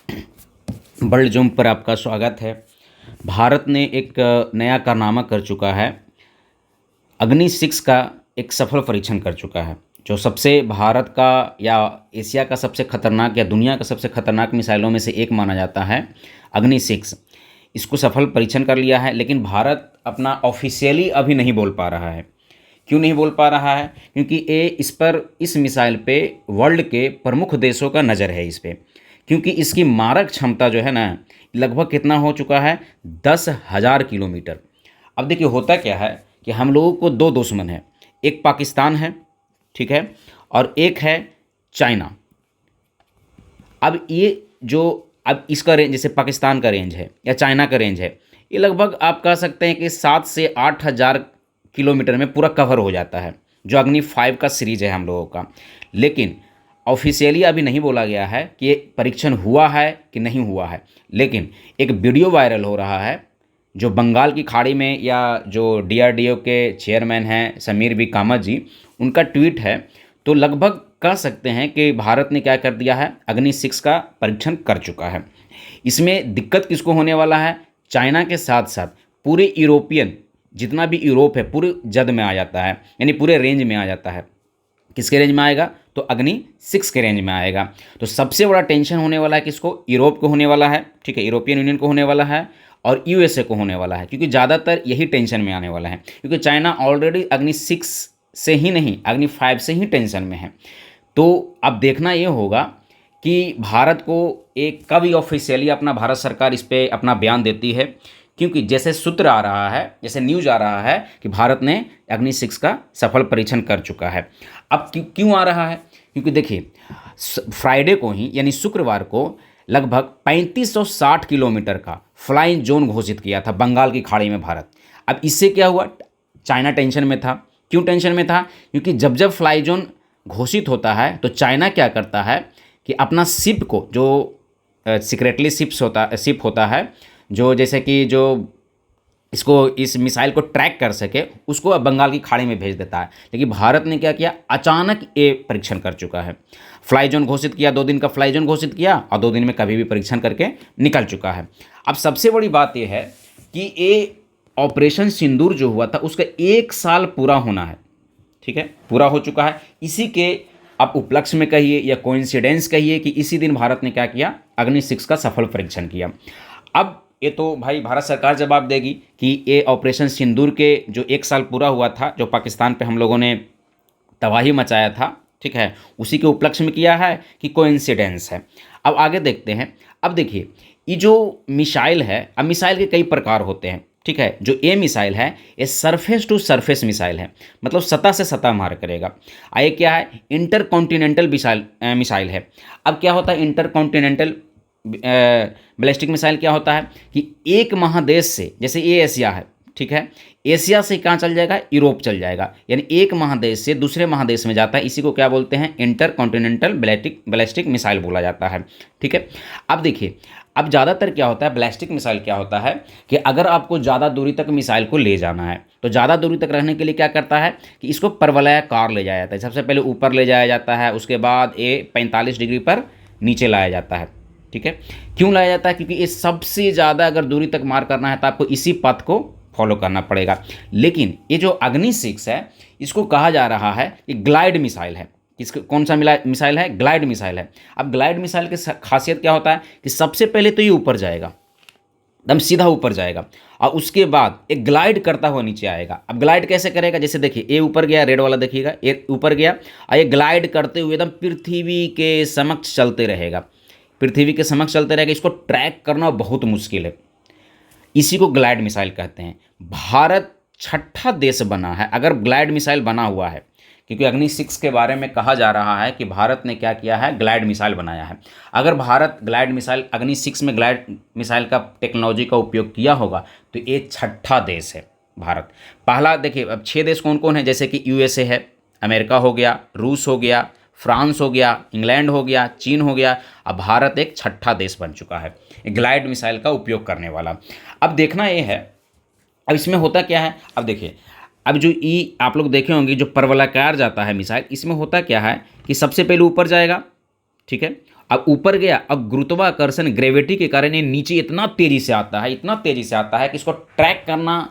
World zoom पर आपका स्वागत है। भारत ने एक नया कारनामा कर चुका है। अग्नि 6 का एक सफल परीक्षण कर चुका है, जो सबसे भारत का या एशिया का सबसे खतरनाक या दुनिया का सबसे खतरनाक मिसाइलों में से एक माना जाता है। अग्नि 6 इसको सफल परीक्षण कर लिया है, लेकिन भारत अपना ऑफिशियली अभी नहीं बोल पा रहा है। क्यों नहीं बोल पा रहा है? क्योंकि इस मिसाइल पे वर्ल्ड के प्रमुख देशों का नज़र है इस पे, क्योंकि इसकी मारक क्षमता जो है ना, लगभग कितना हो चुका है, 10,000 किलोमीटर। अब देखिए होता क्या है कि हम लोगों को दो दुश्मन है, एक पाकिस्तान है, ठीक है, और एक है चाइना। अब ये जो अब इसका रेंज, जैसे पाकिस्तान का रेंज है या चाइना का रेंज है, ये लगभग आप कह सकते हैं कि 7 से 8 हज़ार किलोमीटर में पूरा कवर हो जाता है, जो अग्नि 5 का सीरीज है हम लोगों का। लेकिन ऑफिशियली अभी नहीं बोला गया है कि ये परीक्षण हुआ है कि नहीं हुआ है, लेकिन एक वीडियो वायरल हो रहा है जो बंगाल की खाड़ी में, या जो डीआरडीओ के चेयरमैन हैं समीर वी कामत जी, उनका ट्वीट है। तो लगभग कह सकते हैं कि भारत ने क्या कर दिया है, अग्नि 6 का परीक्षण कर चुका है। इसमें दिक्कत किसको होने वाला है? चाइना के साथ साथ पूरे यूरोपियन, जितना भी यूरोप है पूरे जद में आ जाता है, यानी पूरे रेंज में आ जाता है। किसके रेंज में आएगा? तो अग्नि 6 के रेंज में आएगा। तो सबसे बड़ा टेंशन होने वाला है किसको? यूरोप को होने वाला है, ठीक है, यूरोपियन यूनियन को होने वाला है और यूएसए को होने वाला है, क्योंकि ज़्यादातर यही टेंशन में आने वाला है, क्योंकि चाइना ऑलरेडी अग्नि 6 से ही नहीं, अग्नि 5 से ही टेंशन में है। तो अब देखना ये होगा कि भारत को एक कब ही ऑफिशियली अपना भारत सरकार इस पे अपना बयान देती है, क्योंकि जैसे सूत्र आ रहा है, जैसे न्यूज़ आ रहा है कि भारत ने अग्नि 6 का सफल परीक्षण कर चुका है। अब क्यों आ रहा है? क्योंकि देखिए फ्राइडे को ही, यानी शुक्रवार को, लगभग 3560 किलोमीटर का फ्लाइंग जोन घोषित किया था बंगाल की खाड़ी में भारत। अब इससे क्या हुआ? चाइना टेंशन में था। क्यों टेंशन में था? क्योंकि जब जब फ्लाई जोन घोषित होता है तो चाइना क्या करता है कि अपना शिप को, जो सीक्रेटली शिप होता है, जो जैसे कि जो इसको, इस मिसाइल को ट्रैक कर सके, उसको बंगाल की खाड़ी में भेज देता है। लेकिन भारत ने क्या किया, अचानक ये परीक्षण कर चुका है। फ्लाई जोन घोषित किया, 2 दिन का फ्लाई जोन घोषित किया और 2 दिन में कभी भी परीक्षण करके निकल चुका है। अब सबसे बड़ी बात यह है कि ये ऑपरेशन सिंदूर जो हुआ था उसका 1 साल पूरा होना है, ठीक है, पूरा हो चुका है। इसी के आप उपलक्ष्य में कहिए या कोइंसिडेंस कहिए कि इसी दिन भारत ने क्या किया, अग्नि 6 का सफल परीक्षण किया। अब ये तो भाई भारत सरकार जवाब देगी कि ये ऑपरेशन सिंदूर के जो 1 साल पूरा हुआ था, जो पाकिस्तान पे हम लोगों ने तबाही मचाया था, ठीक है, उसी के उपलक्ष्य में किया है कि कोइंसिडेंस है। अब आगे देखते हैं। अब देखिए ये जो मिसाइल है, अब मिसाइल के कई प्रकार होते हैं, ठीक है। जो ये मिसाइल है ये सरफेस टू सरफेस मिसाइल है, मतलब सतह से सतह मार करेगा। ये क्या है? इंटर कॉन्टिनेंटल मिसाइल है। अब क्या होता है इंटर कॉन्टिनेंटल बैलिस्टिक मिसाइल? क्या होता है कि एक महादेश से, जैसे ये एशिया है, ठीक है, एशिया से कहाँ चल जाएगा? यूरोप चल जाएगा, यानी एक महादेश से दूसरे महादेश में जाता है। इसी को क्या बोलते हैं? इंटर कॉन्टिनेंटल बैलिस्टिक मिसाइल बोला जाता है, ठीक है। अब देखिए, अब ज़्यादातर क्या होता है, बैलिस्टिक मिसाइल क्या होता है कि अगर आपको ज़्यादा दूरी तक मिसाइल को ले जाना है तो ज़्यादा दूरी तक रहने के लिए क्या करता है कि इसको परवलयाकार ले जाया जाता है। सबसे पहले ऊपर ले जाया जाता है, उसके बाद ये 45 डिग्री पर नीचे लाया जाता है, ठीक है। क्यों लाया जाता है? क्योंकि ये सबसे ज़्यादा अगर दूरी तक मार करना है तो आपको इसी पथ को फॉलो करना पड़ेगा। लेकिन ये जो अग्नि 6 है, इसको कहा जा रहा है कि ग्लाइड मिसाइल है। किसका, कौन सा मिसाइल है? ग्लाइड मिसाइल है। अब ग्लाइड मिसाइल की खासियत क्या होता है कि सबसे पहले तो ये ऊपर जाएगा, एकदम सीधा ऊपर जाएगा, और उसके बाद एक ग्लाइड करता हुआ नीचे आएगा। अब ग्लाइड कैसे करेगा? जैसे देखिए ये ऊपर गया, रेड वाला देखिएगा, ये ऊपर गया और ये ग्लाइड करते हुए एकदम पृथ्वी के समक्ष चलते रहेगा, पृथ्वी के समक्ष चलते रहेगा। इसको ट्रैक करना बहुत मुश्किल है, इसी को ग्लाइड मिसाइल कहते हैं। भारत 6ठा देश बना है अगर ग्लाइड मिसाइल बना हुआ है, क्योंकि अग्नि 6 के बारे में कहा जा रहा है कि भारत ने क्या किया है, ग्लाइड मिसाइल बनाया है। अगर भारत ग्लाइड मिसाइल, अग्नि 6 में ग्लाइड मिसाइल का टेक्नोलॉजी का उपयोग किया होगा तो ये 6ठा देश है भारत। पहला देखिए, अब 6 देश कौन कौन है, जैसे कि यूएसए है, अमेरिका हो गया, रूस हो गया, फ्रांस हो गया, इंग्लैंड हो गया, चीन हो गया। अब भारत एक 6ठा देश बन चुका है ग्लाइड मिसाइल का उपयोग करने वाला। अब देखना ये है, अब इसमें होता क्या है, अब देखिए, अब जो आप लोग देखे होंगे जो परवलयाकार जाता है मिसाइल, इसमें होता क्या है कि सबसे पहले ऊपर जाएगा, ठीक है, अब ऊपर गया, अब गुरुत्वाकर्षण ग्रेविटी के कारण ये नीचे इतना तेज़ी से आता है, इतना तेज़ी से आता है कि इसको ट्रैक करना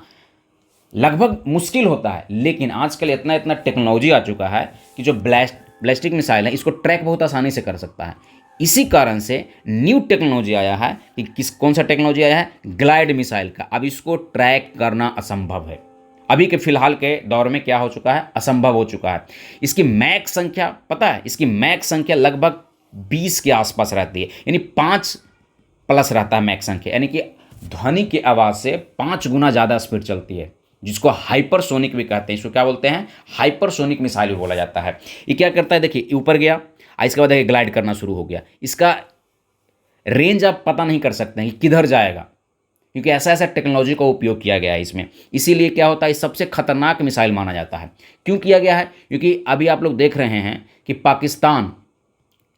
लगभग मुश्किल होता है। लेकिन आजकल इतना इतना टेक्नोलॉजी आ चुका है कि जो बैलिस्टिक मिसाइल है इसको ट्रैक बहुत आसानी से कर सकता है। इसी कारण से न्यू टेक्नोलॉजी आया है कि कौन सा टेक्नोलॉजी आया है, ग्लाइड मिसाइल का। अब इसको ट्रैक करना असंभव है, अभी के फिलहाल के दौर में क्या हो चुका है, असंभव हो चुका है। इसकी मैक संख्या पता है, इसकी मैक संख्या लगभग 20 के आसपास रहती है, यानी 5 प्लस रहता है मैक संख्या, यानी कि ध्वनि की आवाज़ से 5 गुना ज़्यादा स्पीड चलती है, जिसको हाइपरसोनिक भी कहते हैं। इसको क्या बोलते हैं, हाइपरसोनिक मिसाइल भी बोला जाता है। ये क्या करता है, देखिए ऊपर गया, इसके बाद देखिए ग्लाइड करना शुरू हो गया। इसका रेंज आप पता नहीं कर सकते हैं कि किधर जाएगा, क्योंकि ऐसा ऐसा टेक्नोलॉजी का उपयोग किया गया है इसमें। इसीलिए क्या होता है, इस सबसे खतरनाक मिसाइल माना जाता है। क्यों किया गया है, क्योंकि अभी आप लोग देख रहे हैं कि पाकिस्तान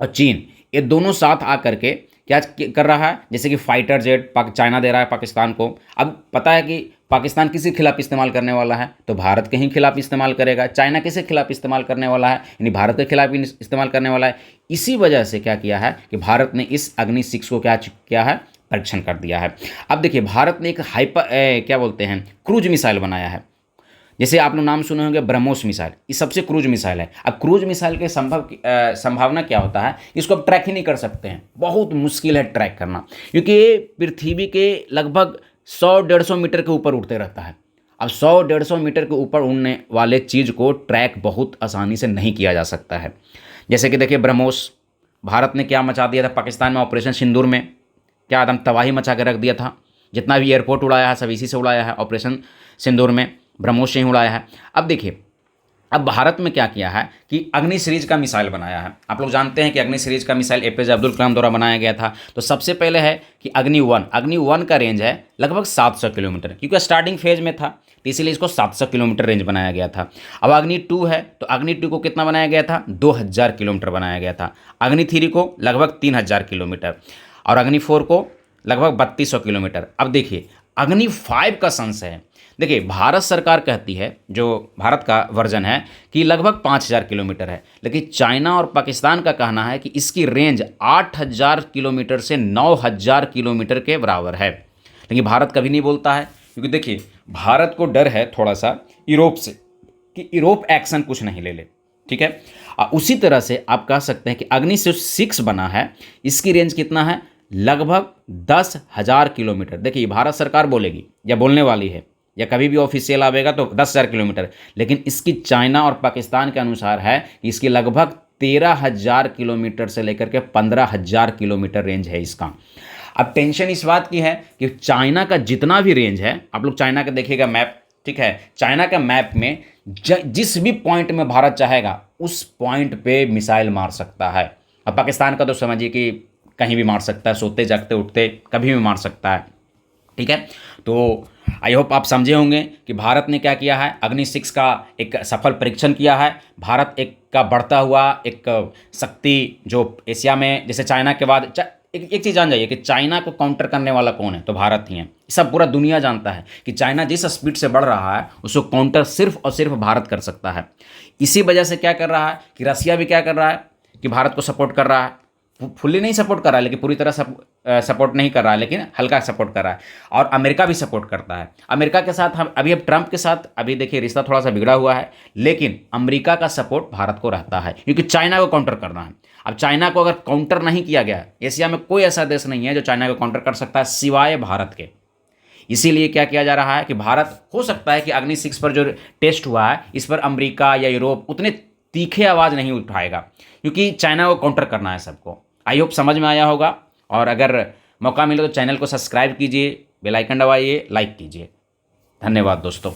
और चीन ये दोनों साथ आकर के क्या कर रहा है, जैसे कि फाइटर जेट चाइना दे रहा है पाकिस्तान को। अब पता है कि पाकिस्तान किसी खिलाफ इस्तेमाल करने वाला है तो भारत के ही खिलाफ इस्तेमाल करेगा, चाइना किसी खिलाफ इस्तेमाल करने वाला है यानी भारत के खिलाफ ही इस्तेमाल करने वाला है। इसी वजह से क्या किया है कि भारत ने इस अग्नि 6 को क्या किया है, परीक्षण कर दिया है। अब देखिए भारत ने एक क्या बोलते हैं, क्रूज मिसाइल बनाया है। जैसे आप लोग नाम सुने होंगे ब्रह्मोस मिसाइल, ये सबसे क्रूज मिसाइल है। अब क्रूज मिसाइल के संभावना क्या होता है, इसको आप ट्रैक ही नहीं कर सकते हैं, बहुत मुश्किल है ट्रैक करना, क्योंकि ये पृथ्वी के लगभग 100-150 मीटर के ऊपर उड़ते रहता है। अब 100-150 मीटर के ऊपर उड़ने वाले चीज़ को ट्रैक बहुत आसानी से नहीं किया जा सकता है। जैसे कि देखिए ब्रह्मोस, भारत ने क्या मचा दिया था पाकिस्तान में, ऑपरेशन सिंदूर में क्या एकदम तबाही मचा के रख दिया था। जितना भी एयरपोर्ट उड़ाया है सब इसी से उड़ाया है, ऑपरेशन सिंदूर में ब्रह्मोस से ही उड़ाया है। अब देखिए अब भारत में क्या किया है कि अग्नि सीरीज का मिसाइल बनाया है। आप लोग जानते हैं कि अग्नि सीरीज का मिसाइल एपीजे अब्दुल कलाम द्वारा बनाया गया था। तो सबसे पहले है कि अग्नि 1 का रेंज है लगभग 700 किलोमीटर, क्योंकि स्टार्टिंग फेज में था तो इसीलिए इसको 700 किलोमीटर रेंज बनाया गया था। अब अग्नि 2 है तो अग्नि 2 को कितना बनाया गया था, 2000 किलोमीटर बनाया गया था। अग्नि 3 को लगभग 3000 किलोमीटर और अग्नि 4 को लगभग 3200 किलोमीटर। अब देखिए अग्नि 5 का संशय है। देखिए भारत सरकार कहती है, जो भारत का वर्जन है, कि लगभग 5000 किलोमीटर है, लेकिन चाइना और पाकिस्तान का कहना है कि इसकी रेंज 8000 किलोमीटर से 9000 किलोमीटर के बराबर है। लेकिन भारत कभी नहीं बोलता है, क्योंकि देखिए भारत को डर है थोड़ा सा यूरोप से, कि यूरोप एक्शन कुछ नहीं ले ले, ठीक है। उसी तरह से आप कह सकते हैं कि अग्नि 6 बना है, इसकी रेंज कितना है, लगभग 10,000 किलोमीटर। देखिए भारत सरकार बोलेगी या बोलने वाली है या कभी भी ऑफिशियल आवेगा तो 10,000 किलोमीटर, लेकिन इसकी चाइना और पाकिस्तान के अनुसार है कि इसकी लगभग 13,000 किलोमीटर से लेकर के 15,000 किलोमीटर रेंज है इसका। अब टेंशन इस बात की है कि चाइना का जितना भी रेंज है, आप लोग चाइना का देखिएगा मैप, ठीक है, चाइना का मैप में जिस भी पॉइंट में भारत चाहेगा उस पॉइंट पे मिसाइल मार सकता है। अब पाकिस्तान का तो समझिए कि कहीं भी मार सकता है, सोते जागते उठते कभी भी मार सकता है, ठीक है। तो आई होप आप समझे होंगे कि भारत ने क्या किया है, अग्नि 6 का एक सफल परीक्षण किया है। भारत एक का बढ़ता हुआ एक शक्ति जो एशिया में, जैसे चाइना के बाद एक चीज़ जान जाइए कि चाइना को काउंटर करने वाला कौन है, तो भारत ही है। सब पूरा दुनिया जानता है कि चाइना जिस स्पीड से बढ़ रहा है उसको काउंटर सिर्फ और सिर्फ भारत कर सकता है। इसी वजह से क्या कर रहा है कि रसिया भी क्या कर रहा है कि भारत को सपोर्ट कर रहा है, फुल्ली नहीं सपोर्ट कर रहा है, लेकिन पूरी तरह सपोर्ट नहीं कर रहा है, लेकिन हल्का सपोर्ट कर रहा है। और अमेरिका भी सपोर्ट करता है। अमेरिका के साथ हम अब ट्रंप के साथ अभी देखिए रिश्ता थोड़ा सा बिगड़ा हुआ है, लेकिन अमेरिका का सपोर्ट भारत को रहता है, क्योंकि चाइना को काउंटर करना है। अब चाइना को अगर काउंटर नहीं किया गया, एशिया में कोई ऐसा देश नहीं है जो चाइना को काउंटर कर सकता है सिवाय भारत के। इसीलिए क्या किया जा रहा है कि भारत, हो सकता है कि अग्नि 6 पर जो टेस्ट हुआ है इस पर अमेरिका या यूरोप उतने तीखे आवाज़ नहीं उठाएगा, क्योंकि चाइना को काउंटर करना है सबको। आई होप समझ में आया होगा, और अगर मौका मिले तो चैनल को सब्सक्राइब कीजिए, बेल आइकन दबाइए, लाइक कीजिए। धन्यवाद दोस्तों।